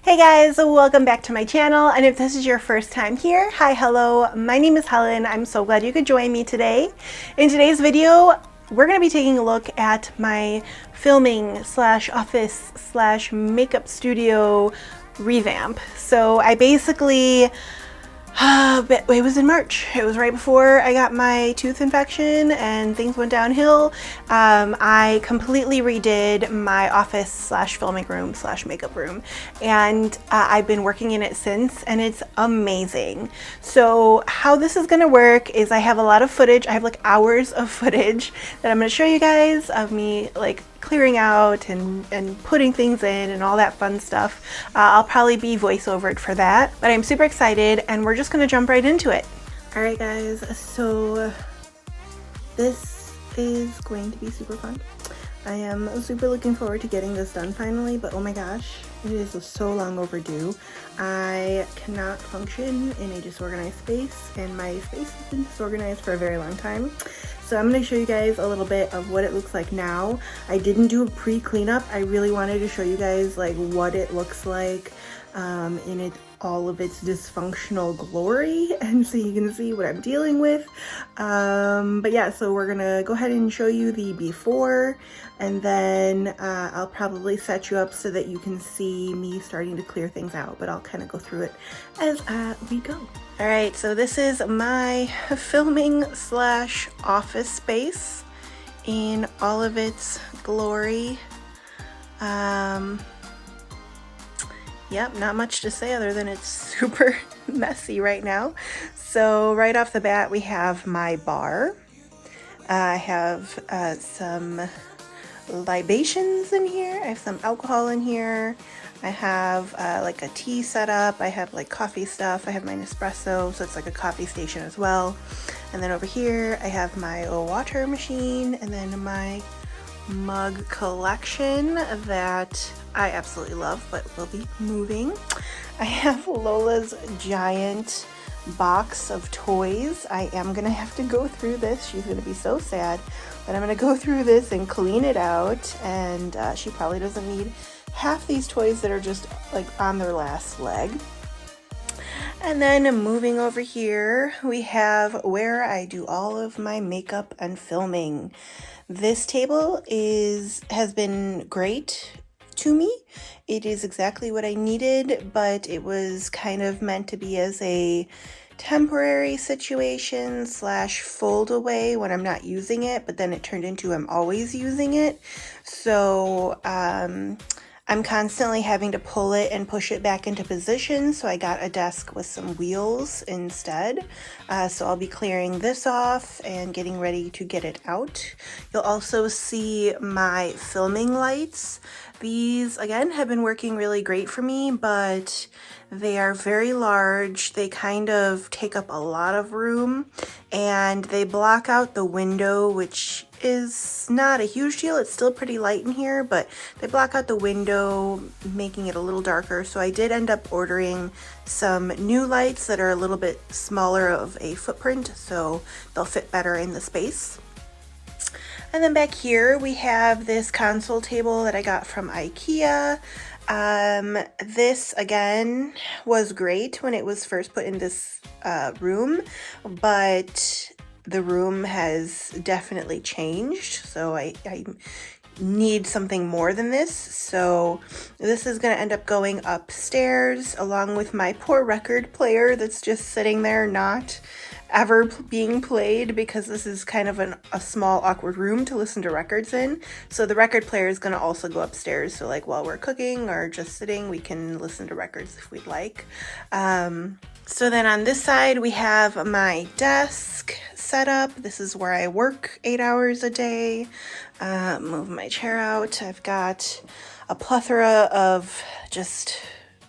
Hey guys, welcome back to my channel, and if this is your first time here, hi, hello, my name is Helen. I'm so glad you could join me today. In today's video, we're going to be taking a look at my filming slash office slash makeup studio revamp. So I basically but it was in March. It was right before I got my tooth infection and things went downhill. I completely redid my office slash filming room slash makeup room, and I've been working in it since, and it's amazing. So how this is gonna work is I have a lot of footage. I have like hours of footage that I'm gonna show you guys of me like clearing out and putting things in and all that fun stuff. I'll probably be voiceovered for that, but I'm super excited and we're just gonna jump right into it. All right guys, so this is going to be super fun. I am super looking forward to getting this done finally, but oh my gosh, it is so long overdue. I cannot function in a disorganized space, and my space has been disorganized for a very long time. So I'm going to show you guys a little bit of what it looks like now. I didn't do a pre-cleanup. I really wanted to show you guys like what it looks like in all of its dysfunctional glory, and so you can see what I'm dealing with. But yeah, so we're gonna go ahead and show you the before, and then I'll probably set you up so that you can see me starting to clear things out, but I'll kind of go through it as we go. All right, so this is my filming slash office space in all of its glory. Yep, not much to say other than it's super messy right now. So right off the bat, we have my bar. I have some libations in here. I have some alcohol in here. I have like a tea set up. I have like coffee stuff. I have my Nespresso, so it's like a coffee station as well. And then over here, I have my water machine, and then my mug collection that I absolutely love, but will be moving. I have Lola's giant box of toys. I am gonna have to go through this. She's gonna be so sad, but I'm gonna go through this and clean it out, and she probably doesn't need half these toys that are just like on their last leg. And then moving over here, we have where I do all of my makeup and filming. This table has been great to me. It is exactly what I needed, but it was kind of meant to be as a temporary situation slash fold away when I'm not using it, but then it turned into I'm always using it. So I'm constantly having to pull it and push it back into position, so I got a desk with some wheels instead. So I'll be clearing this off and getting ready to get it out. You'll also see my filming lights. These, again, have been working really great for me, but they are very large. They kind of take up a lot of room, and they block out the window, which is not a huge deal. It's still pretty light in here, but they block out the window, making it a little darker. So I did end up ordering some new lights that are a little bit smaller of a footprint, so they'll fit better in the space. And then back here we have this console table that I got from IKEA. This again was great when it was first put in this room, but the room has definitely changed, so I need something more than this. So this is going to end up going upstairs along with my poor record player that's just sitting there not ever being played, because this is kind of a small awkward room to listen to records in. So the record player is going to also go upstairs, so like while we're cooking or just sitting, we can listen to records if we'd like. So then on this side we have my desk set up. This is where I work 8 hours a day. Move my chair out. I've got a plethora of just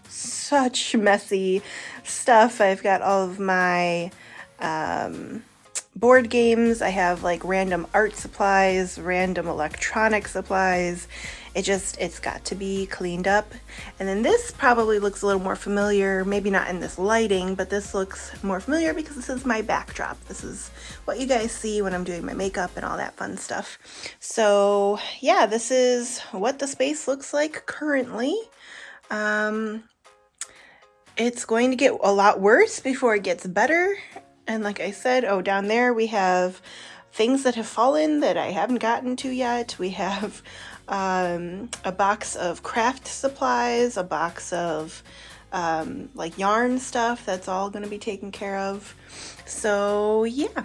such messy stuff. I've got all of my board games. I have like random art supplies, random electronic supplies. It's got to be cleaned up. And then this probably looks a little more familiar, maybe not in this lighting, but this looks more familiar because this is my backdrop. This is what you guys see when I'm doing my makeup and all that fun stuff. So yeah, this is what the space looks like currently. it's going to get a lot worse before it gets better. And like I said, oh, down there we have things that have fallen that I haven't gotten to yet. We have a box of craft supplies, a box of like yarn stuff that's all going to be taken care of. So yeah.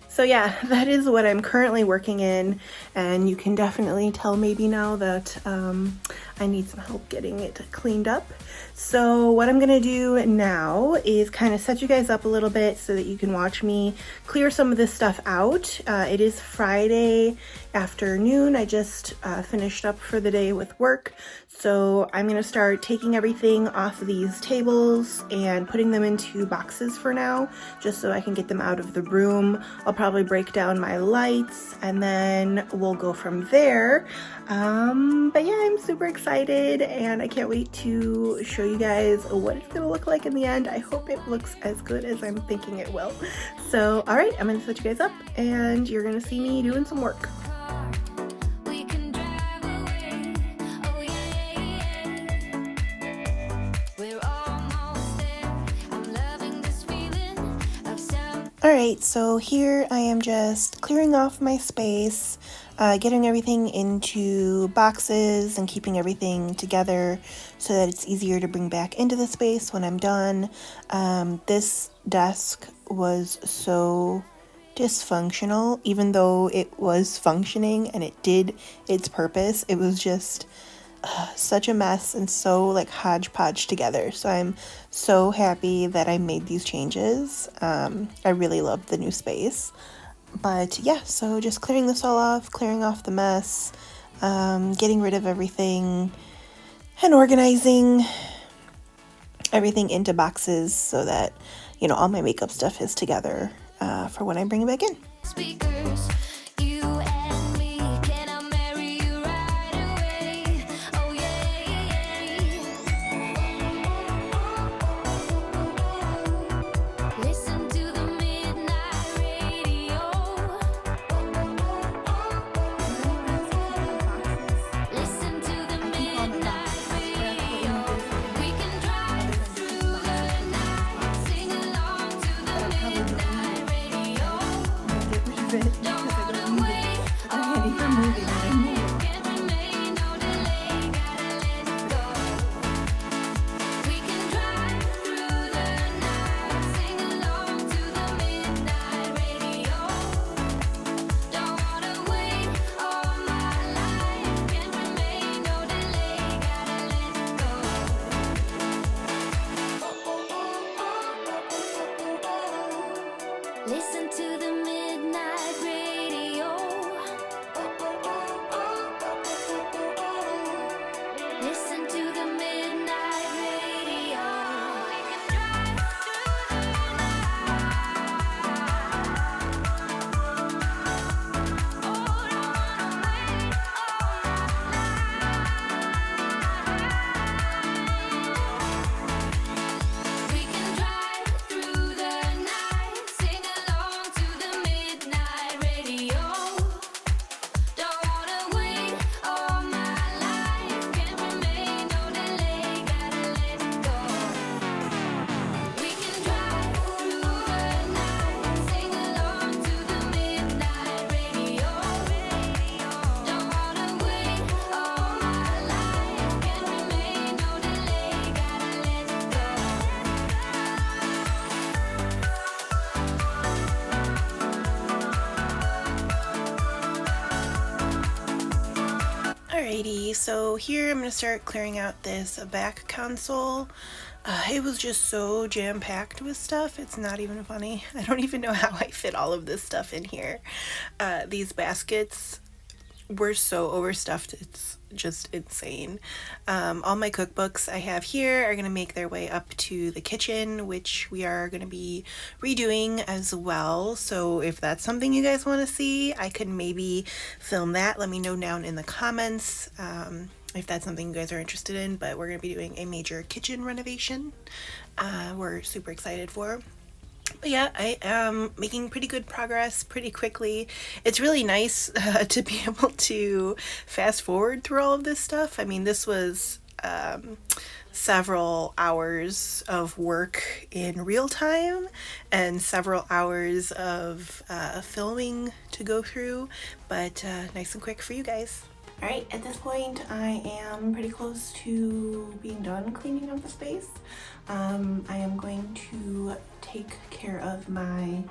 So yeah, that is what I'm currently working in, and you can definitely tell maybe now that I need some help getting it cleaned up. So what I'm gonna do now is kind of set you guys up a little bit so that you can watch me clear some of this stuff out. It is Friday afternoon. I just finished up for the day with work. So I'm gonna start taking everything off of these tables and putting them into boxes for now, just so I can get them out of the room. I'll probably break down my lights and then we'll go from there. But yeah, I'm super excited and I can't wait to show you guys what it's gonna look like in the end. I hope it looks as good as I'm thinking it will. So, all right, I'm gonna set you guys up and you're gonna see me doing some work. Alright, so here I am just clearing off my space, getting everything into boxes and keeping everything together so that it's easier to bring back into the space when I'm done. This desk was so dysfunctional, even though it was functioning and it did its purpose. It was just such a mess and so like hodgepodge together. So I'm so happy that I made these changes. I really love the new space. But yeah, so just clearing this all off, clearing off the mess, getting rid of everything and organizing everything into boxes so that, you know, all my makeup stuff is together for when I bring it back in. Speakers. Listen to the midnight radio. Listen to the midnight radio. We can drive through the night. Oh, don't wanna wait all night. We can drive through the night. Sing along to the midnight radio. Don't wanna wait all my life. Can't remain, no delay. Gotta let it go. We can drive through the night. Sing along to the midnight radio. Don't wanna wait all my life. Can't remain, no delay. Gotta let it go. Alrighty, so here I'm going to start clearing out this back console. It was just so jam-packed with stuff, it's not even funny. I don't even know how I fit all of this stuff in here. These baskets were so overstuffed, it's just insane. All my cookbooks I have here are going to make their way up to the kitchen, which we are going to be redoing as well. So if that's something you guys want to see, I could maybe film that. Let me know down in the comments if that's something you guys are interested in, but we're going to be doing a major kitchen renovation. We're super excited for. But yeah, I am making pretty good progress pretty quickly. It's really nice to be able to fast forward through all of this stuff. I mean, this was several hours of work in real time and several hours of filming to go through, but nice and quick for you guys. All right, at this point I am pretty close to being done cleaning up the space. I am going to take care of my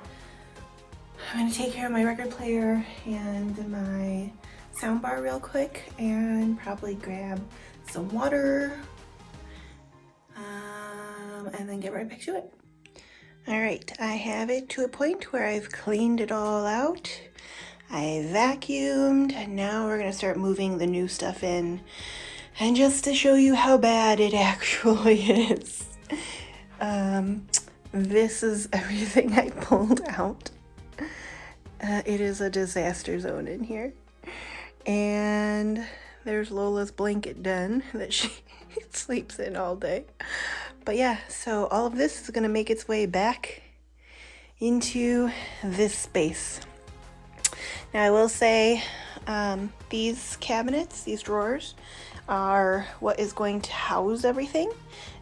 record player and my soundbar real quick, and probably grab some water, and then get right back to it. All right, I have it to a point where I've cleaned it all out. I vacuumed, and now we're gonna start moving the new stuff in. And just to show you how bad it actually is, this is everything I pulled out. It is a disaster zone in here. And there's Lola's blanket den that she sleeps in all day. But yeah, so all of this is going to make its way back into this space. Now I will say these cabinets, these drawers, are what is going to house everything.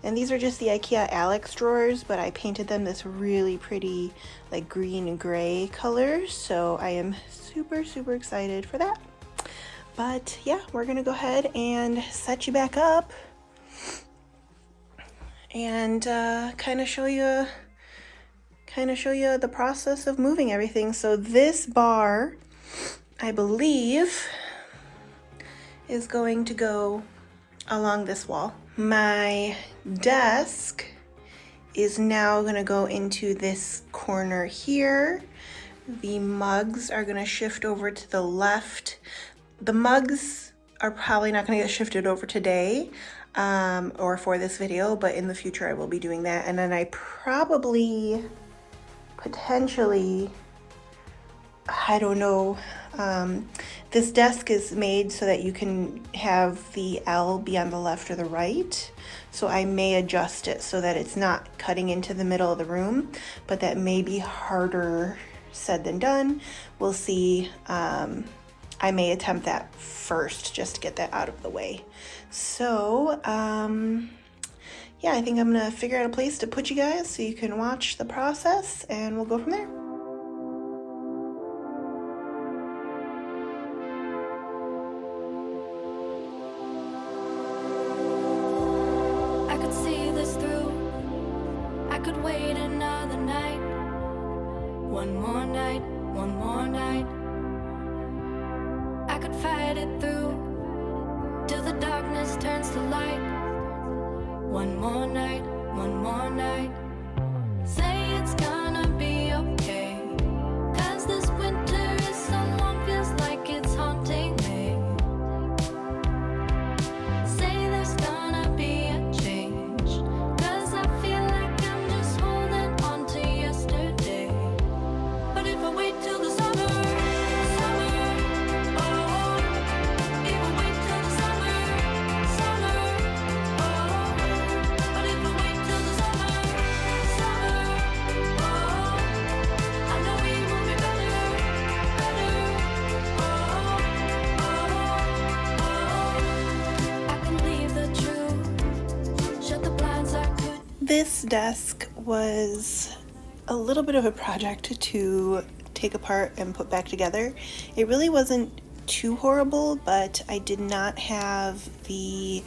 And these are just the IKEA Alex drawers, but I painted them this really pretty like green and gray color. So I am super, super excited for that. But yeah, we're gonna go ahead and set you back up and kind of show you the process of moving everything. So this bar, I believe, is going to go along this wall. My desk is now gonna go into this corner here. The mugs are gonna shift over to the left. The mugs are probably not going to get shifted over today or for this video, but in the future I will be doing that. And then I probably, potentially, I don't know, this desk is made so that you can have the L be on the left or the right. So I may adjust it so that it's not cutting into the middle of the room, but that may be harder said than done. We'll see. I may attempt that first just to get that out of the way. So, yeah, I think I'm gonna figure out a place to put you guys so you can watch the process, and we'll go from there. I could see this through. I could wait another night. One more night, one more night. I could fight it through till the darkness turns to light. One more night, one more night. Say it's gonna be okay, 'cause this winter is so long, feels like it's haunting me. Say there's gonna be a change, 'cause I feel like I'm just holding on to yesterday. But if I wait till the summer, This desk was a little bit of a project to take apart and put back together. It really wasn't too horrible, but I did not have the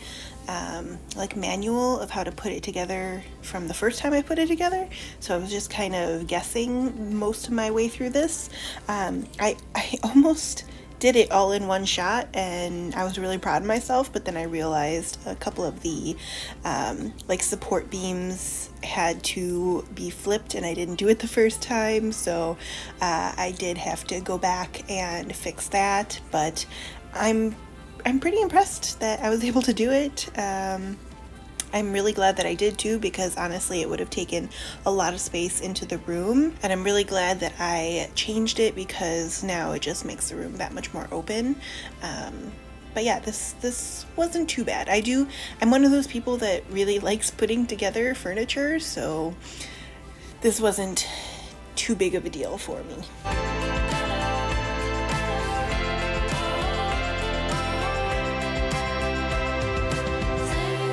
like manual of how to put it together from the first time I put it together, so I was just kind of guessing most of my way through this. I almost did it all in one shot, and I was really proud of myself, but then I realized a couple of the like support beams had to be flipped, and I didn't do it the first time, so I did have to go back and fix that. But I'm pretty impressed that I was able to do it. I'm really glad that I did too, because honestly it would have taken a lot of space into the room, and I'm really glad that I changed it because now it just makes the room that much more open. But yeah, this wasn't too bad. I'm one of those people that really likes putting together furniture, so this wasn't too big of a deal for me. say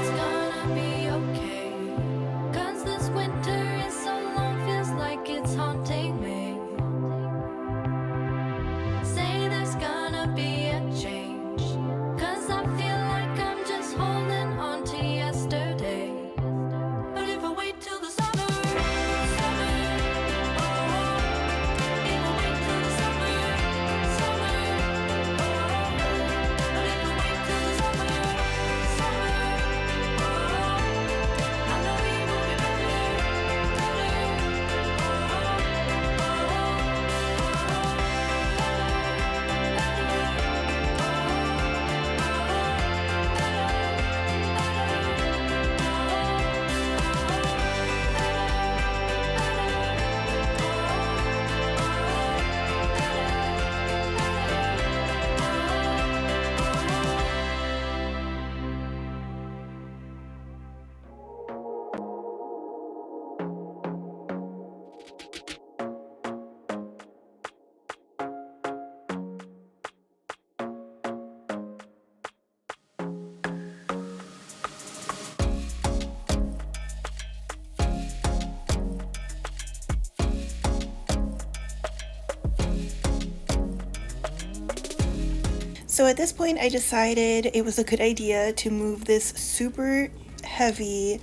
So at this point, I decided it was a good idea to move this super heavy,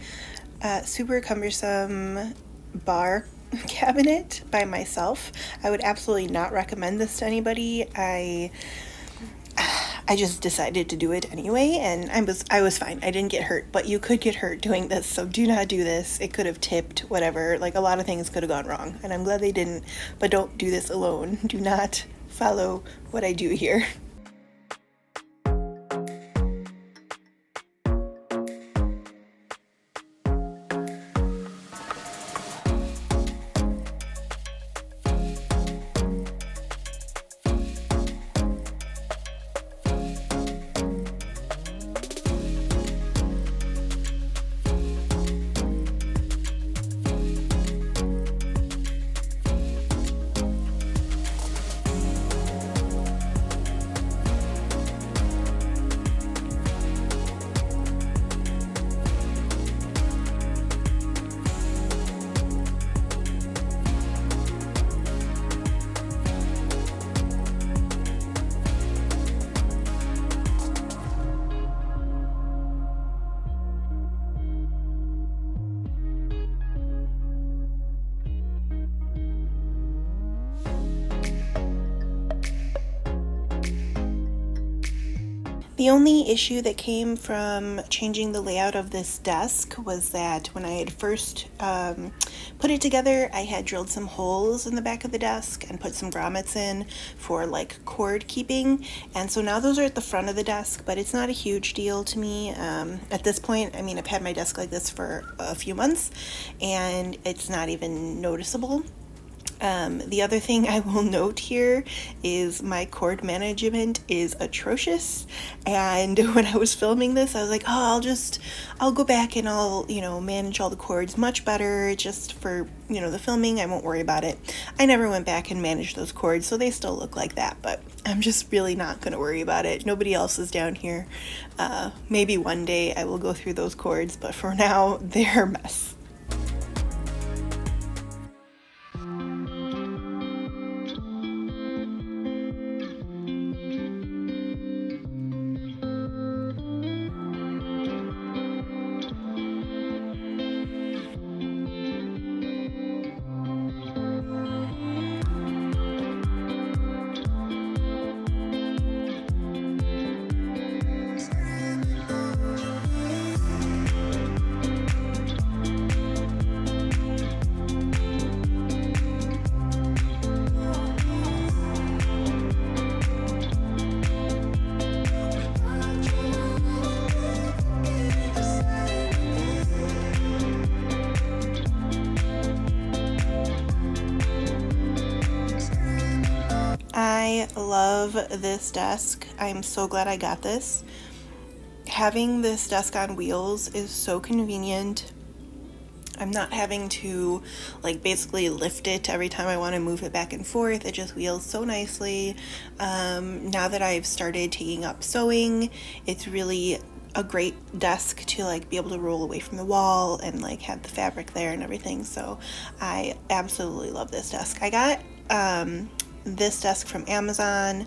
super cumbersome bar cabinet by myself. I would absolutely not recommend this to anybody. I just decided to do it anyway, and I was fine. I didn't get hurt, but you could get hurt doing this, so do not do this. It could have tipped, whatever. Like, a lot of things could have gone wrong, and I'm glad they didn't. But don't do this alone. Do not follow what I do here. The only issue that came from changing the layout of this desk was that when I had first put it together, I had drilled some holes in the back of the desk and put some grommets in for like cord keeping. And so now those are at the front of the desk, but it's not a huge deal to me. At this point, I mean, I've had my desk like this for a few months and it's not even noticeable. The other thing I will note here is my cord management is atrocious, and when I was filming this I was like, oh, I'll go back and I'll manage all the cords much better just for the filming. I won't worry about it. I never went back and managed those cords, so they still look like that, but I'm just really not going to worry about it. Nobody else is down here. Maybe one day I will go through those cords, but for now they're a mess. I love this desk. I'm so glad I got this. Having this desk on wheels is so convenient. I'm not having to basically lift it every time I want to move it back and forth. It just wheels so nicely. Now that I've started taking up sewing, it's really a great desk to be able to roll away from the wall and have the fabric there and everything. So I absolutely love this desk. I got this desk from Amazon,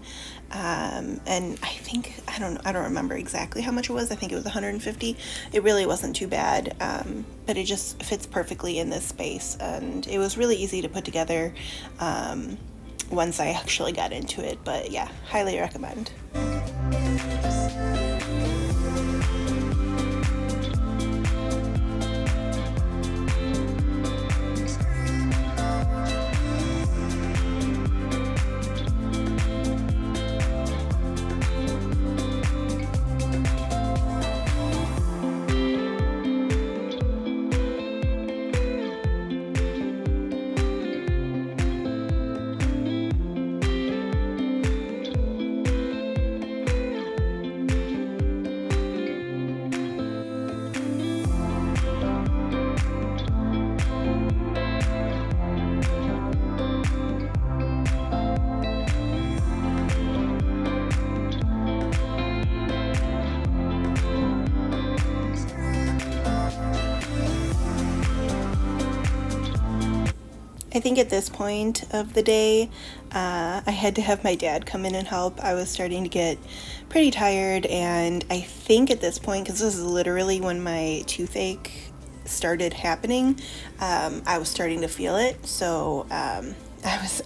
and I don't remember exactly how much it was. I think it was $150. It really wasn't too bad, but it just fits perfectly in this space, and it was really easy to put together once I actually got into it. But yeah, highly recommend. I think at this point of the day, I had to have my dad come in and help. I was starting to get pretty tired, and I think at this point, because this is literally when my toothache started happening, I was starting to feel it. So I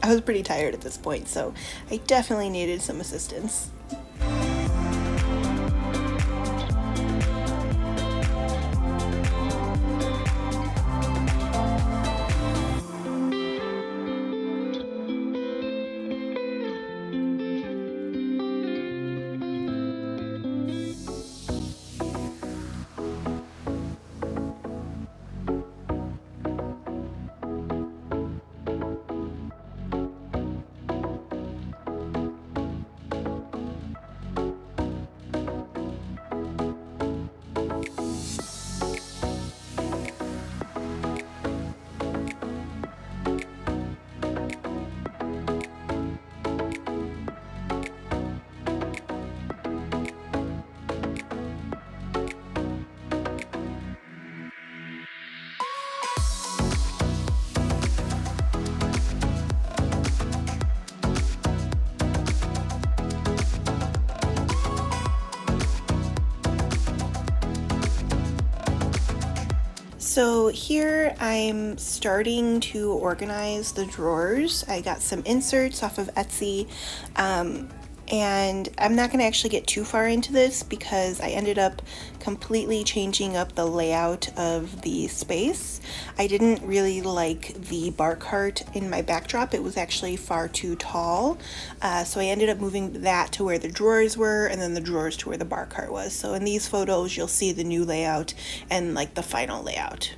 was pretty tired at this point, so I definitely needed some assistance. So here I'm starting to organize the drawers. I got some inserts off of Etsy, and I'm not going to actually get too far into this because I ended up completely changing up the layout of the space. I didn't really like the bar cart in my backdrop. It was actually far too tall, so I ended up moving that to where the drawers were, and then the drawers to where the bar cart was. So in these photos you'll see the new layout and like the final layout.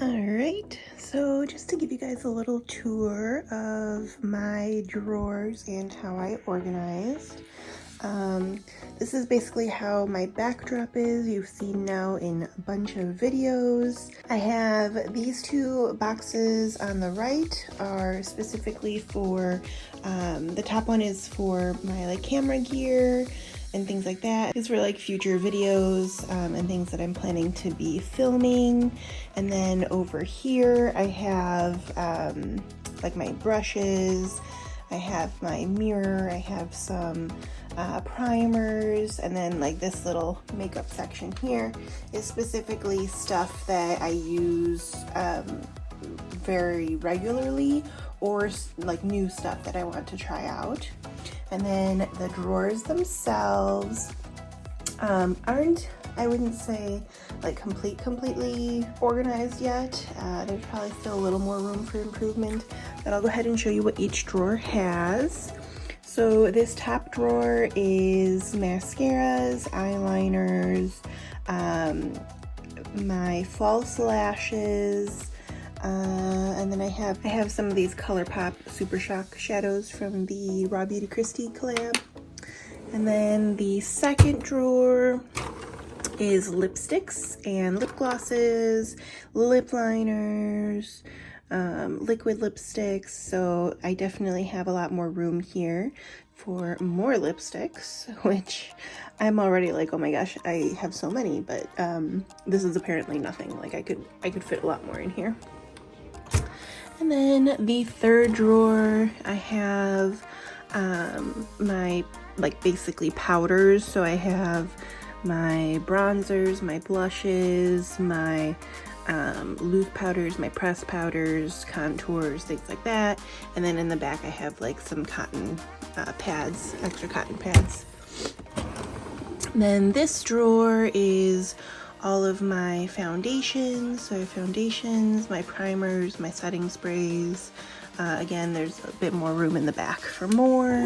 Alright, so just to give you guys a little tour of my drawers and how I organized. This is basically how my backdrop is. You've seen now in a bunch of videos. I have these two boxes on the right are specifically for, the top one is for my like camera gear and things like that. These were like future videos and things that I'm planning to be filming. And then over here I have like my brushes, I have my mirror, I have some primers, and then like this little makeup section here is specifically stuff that I use very regularly, or like new stuff that I want to try out. And then the drawers themselves aren't, I wouldn't say like completely organized yet. There's probably still a little more room for improvement, but I'll go ahead and show you what each drawer has. So this top drawer is mascaras, eyeliners, my false lashes, and then I have some of these ColourPop Super Shock shadows from the Raw Beauty Kristi collab. And then the second drawer is lipsticks and lip glosses, lip liners, liquid lipsticks. So I definitely have a lot more room here for more lipsticks, which I'm already like, oh my gosh, I have so many, but this is apparently nothing. Like I could fit a lot more in here. And then the third drawer, I have my like basically powders. So I have my bronzers, my blushes, my loose powders, my pressed powders, contours, things like that. And then in the back I have like some cotton pads, extra cotton pads. And then this drawer is all of my foundations. So I have foundations, my primers, my setting sprays. Again, there's a bit more room in the back for more.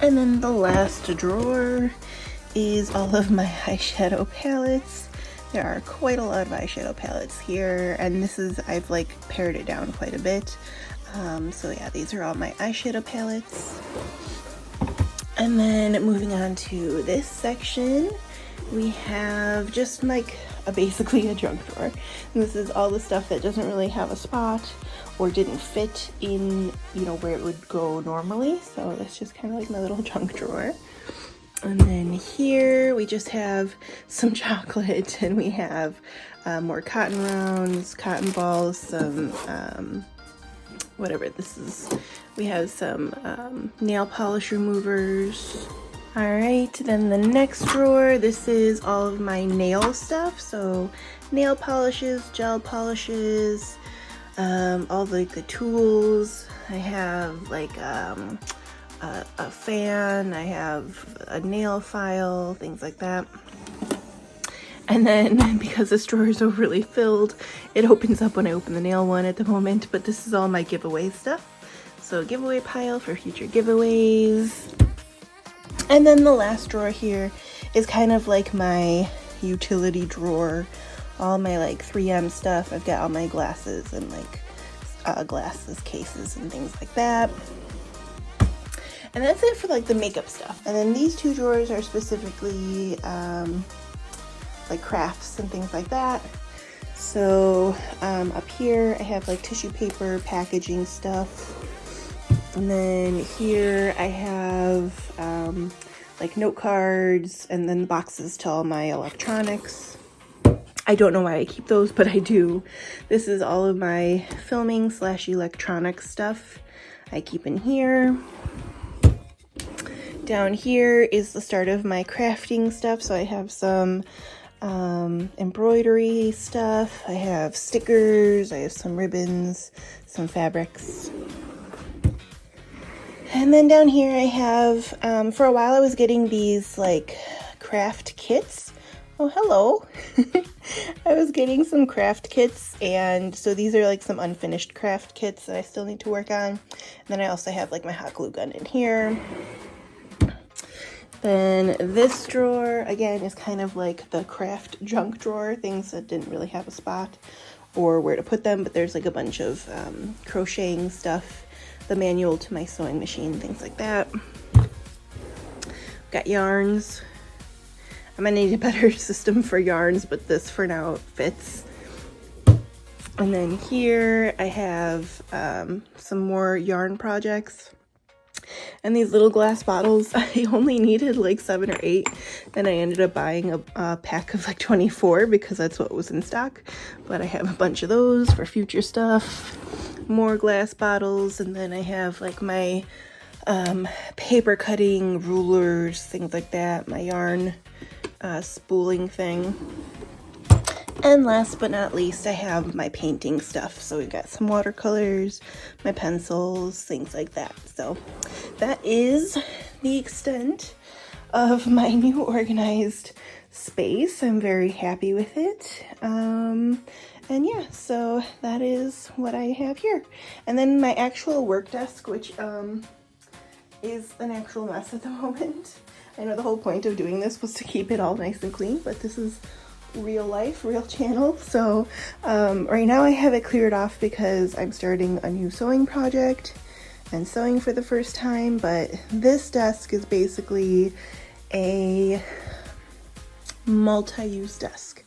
And then the last drawer is all of my eyeshadow palettes. There are quite a lot of eyeshadow palettes here, and this is, I've like pared it down quite a bit. So yeah, these are all my eyeshadow palettes. And then moving on to this section, we have just like basically a junk drawer. And this is all the stuff that doesn't really have a spot or didn't fit in, you know, where it would go normally. So that's just kind of like my little junk drawer. And then here we just have some chocolate, and we have more cotton rounds, cotton balls, some whatever this is. We have some nail polish removers. All right, then the next drawer, this is all of my nail stuff. So nail polishes, gel polishes, all the tools. I have like a fan, I have a nail file, things like that. And then because this drawer is overly filled, it opens up when I open the nail one at the moment, but this is all my giveaway stuff. So giveaway pile for future giveaways. And then the last drawer here is kind of like my utility drawer, all my like 3M stuff. I've got all my glasses and like glasses cases and things like that. And that's it for like the makeup stuff. And then these two drawers are specifically like crafts and things like that. So up here I have like tissue paper, packaging stuff. And then here I have like note cards, and then the boxes to all my electronics. I don't know why I keep those, but I do. This is all of my filming / electronic stuff I keep in here. Down here is the start of my crafting stuff. So I have some embroidery stuff. I have stickers. I have some ribbons, some fabrics. And then down here I have, for a while I was getting these like craft kits. Oh, hello. I was getting some craft kits, and so these are like some unfinished craft kits that I still need to work on. And then I also have like my hot glue gun in here. Then this drawer, again, is kind of like the craft junk drawer, things that didn't really have a spot or where to put them, but there's like a bunch of crocheting stuff, the manual to my sewing machine, things like that. Got yarns. I'm gonna need a better system for yarns, but this for now fits. And then here I have some more yarn projects. And these little glass bottles, I only needed like 7 or 8, and I ended up buying a pack of like 24 because that's what was in stock. But I have a bunch of those for future stuff, more glass bottles, and then I have like my paper cutting rulers, things like that, my yarn spooling thing. And last but not least, I have my painting stuff. So we've got some watercolors, my pencils, things like that. So that is the extent of my new organized space. I'm very happy with it. And yeah, so that is what I have here. And then my actual work desk, which is an actual mess at the moment. I know the whole point of doing this was to keep it all nice and clean, but this is real life, real channel. So right now I have it cleared off because I'm starting a new sewing project and sewing for the first time. But this desk is basically a multi-use desk.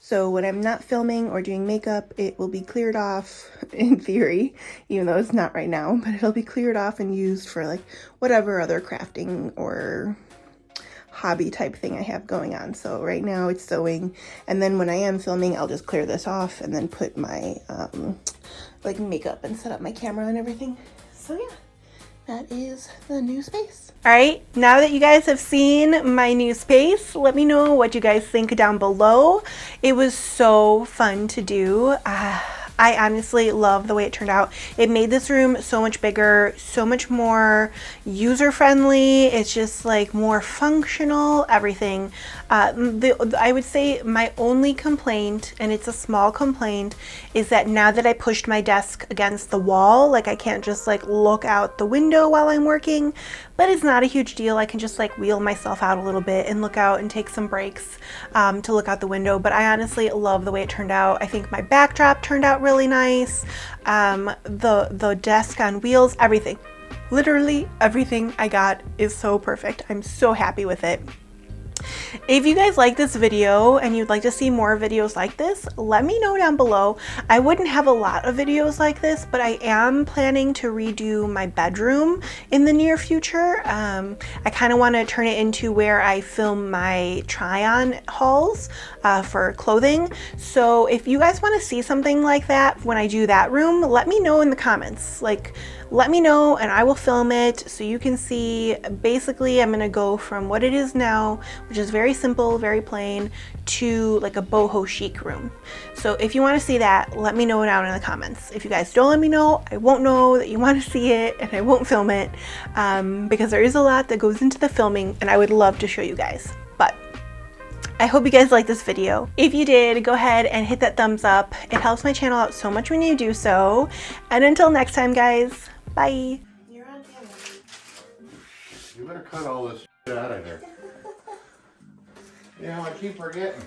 So when I'm not filming or doing makeup, it will be cleared off in theory, even though it's not right now, but it'll be cleared off and used for like whatever other crafting or hobby type thing I have going on. So right now it's sewing, and then when I am filming, I'll just clear this off and then put my like makeup and set up my camera and everything. So yeah, that is the new space. All right, now that you guys have seen my new space, let me know what you guys think down below. It was so fun to do. I honestly love the way it turned out. It made this room so much bigger, so much more user-friendly. It's just like more functional, everything. I would say my only complaint, and it's a small complaint, is that now that I pushed my desk against the wall, like I can't just like look out the window while I'm working, but it's not a huge deal. I can just like wheel myself out a little bit and look out and take some breaks to look out the window. But I honestly love the way it turned out. I think my backdrop turned out really nice. The desk on wheels, everything. Literally everything I got is so perfect. I'm so happy with it. If you guys like this video and you'd like to see more videos like this, let me know down below. I wouldn't have a lot of videos like this, but I am planning to redo my bedroom in the near future. I kind of want to turn it into where I film my try-on hauls for clothing. So if you guys want to see something like that when I do that room, let me know in the comments. Like, let me know and I will film it so you can see. Basically, I'm gonna go from what it is now, which is very simple, very plain, to like a boho chic room. So if you want to see that, let me know down in the comments. If you guys don't let me know, I won't know that you want to see it and I won't film it because there is a lot that goes into the filming and I would love to show you guys. But I hope you guys liked this video. If you did, go ahead and hit that thumbs up. It helps my channel out so much when you do so. And until next time, guys, bye. You're on camera. You better cut all this shit out of here. You know, I keep forgetting.